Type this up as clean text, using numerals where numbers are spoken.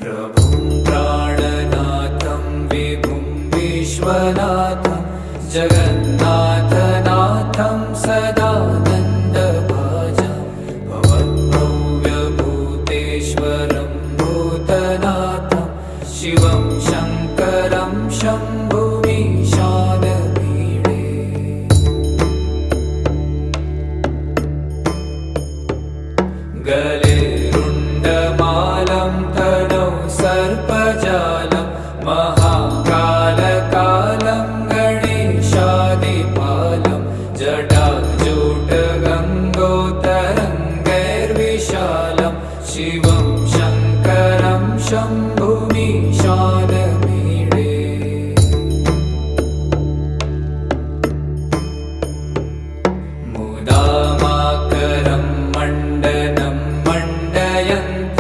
प्रभुं प्राणनाथं विभुं विश्वनाथं जगन्नाथनाथं सदानन्दभाजं भवद्भव्यभूतेश्वरं भूतनाथं शिवं शङ्करं शम्भुमीशानमीडे गले रुण्डमालं तनौ सर्पजालं महाकालकालं गणेशादिपालं जटाजूटगङ्गोत्तरङ्गैर्विशालं शिवं शङ्करं शम्भुमीशानमीडे